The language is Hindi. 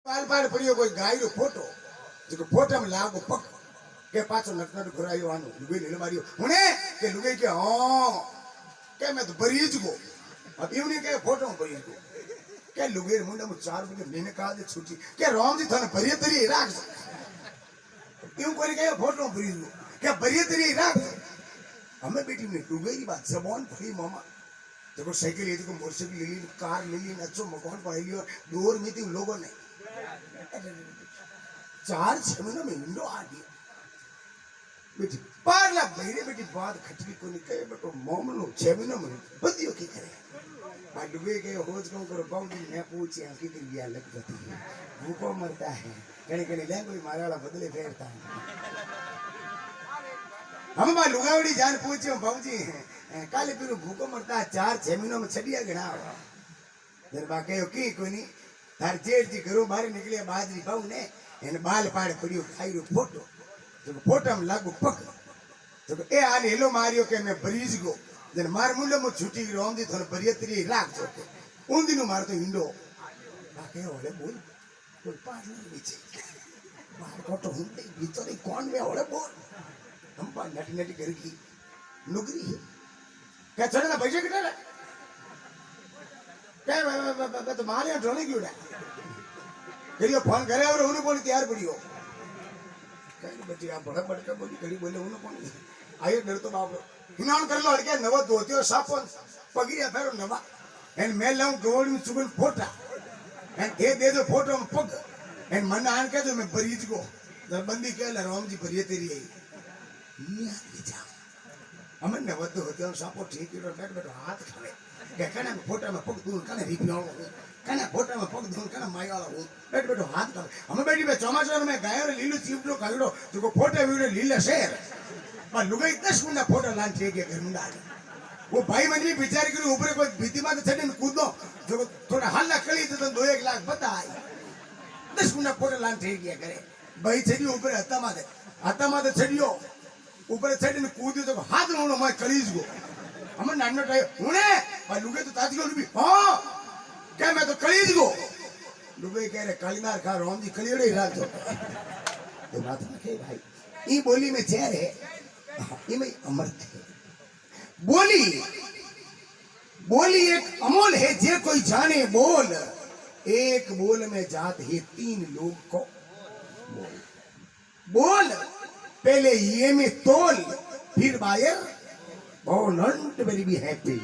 पाल पाल पड़ियो कोई गाय रो फोटो जो फोटो में लागो पक के पाछो नटनट घुरायो आनो लुगाई ले मारियो हुने के लुगाई के हां के मैं तो बरीज को अब इवने के फोटो में बरीज को के लुगाई मुंडा में 4 बजे नीने का दे छुट्टी के राम जी थाने बरिया तरी राख यूं कोई के फोटो में बरीज को के बरिया तरी राख हमें बेटी ने लुगाई की बात जबान फड़ी मामा देखो साइकिल ये देखो मोटरसाइकिल ले ली कार ले ली नचो मकान पाई लियो दूर में थी लोगों ने 4-6 महीनों में इंडो आ गया बेटी पारला बहरे बेटी बात खटकी को नहीं कहे बेटो मोमनो 6 महीनों में बदियो की करे मैं डूबे के होज कौन करो बाउंडी मैं पूछे अंकी की बिया लग जाती है भूखो मरता है कने कने ले कोई मारे वाला बदले फेरता है हम बा लुगावड़ी जान पूछे बाबूजी काले पीरो भूखो मरता है 4-6 महीनों में छड़िया गणा देर बाके की कोई नहीं तार जेठ जी घरों बाहर निकले बाजरी पाऊ ने एने बाल पाड़ पड़ियो खाई रो फोटो जो फोटो में लागू पक जो ए आले हेलो मारियो के मैं बरीज गो जन मार मुंडो में छुट्टी रोम दी थोन बरियतरी राख जो के उन दिनों मार तो इंडो बाके ओले बोल कोई पार नहीं नीचे मार फोटो हुंदे भीतर कौन में ओले बोल हम पा नटी नटी घर की नौकरी है क्या चढ़े ना पैसे कितने क्या तो मारे ढोने क्यों ना करियो फोन करे और उन्हें बोली तैयार पड़ी हो कहीं बच्ची आप बड़ा बड़का बोली कड़ी बोले उन्हें कौन आयो डर तो बाप हिनान कर लो अड़के नवा धोतियो सापन पगिरिया फेरो नवा एन मैं लाऊं गोल में चुगल फोटा एन दे दो फोटो में पग एन मन आन के जो मैं बरीज को दरबंदी के ला राम जी परिये तेरी है निया ले जाओ अमन नवा धोतियो सापो ठीक है बैठ बैठ हाथ खावे के कने फोटो में पग दूर कने रिपियो कने फोटो में पग दूर कने मायाला हो बैठ बैठ हाथ खावे हम बैठी में चमाचर में गायो लीलू चीपड़ो कागड़ो जो फोटो वीडियो लीला शेर पर लुगाई 10 गुना फोटो लान थे के घर मुंडा वो भाई मंजी बिचारी के ऊपर कोई भीति माथे चढ़ने कूदो जो थोड़ा हल्ला कली तो 2-1 लाख बताई 10 गुना फोटो लान थे के करे भाई चढ़ी ऊपर हता माथे चढ़ियो ऊपर चढ़ने कूदो तो हाथ में मैं कलीज गो हम नानो टाइ हुने भाई लुगाई तो ताजी को भी हां क्या मैं तो कलीज गो लुगाई कह रहे कालीनार खा राम जी कलीड़े राख दो तो बात रखे भाई ई बोली में चेहरे ये में अमृत है बोली बोली एक अमोल है जे कोई जाने बोल एक बोल में जात है 3 लोग को बोल बोल पहले ये में तोल फिर बायर बहुत वेरी बी हैप्पी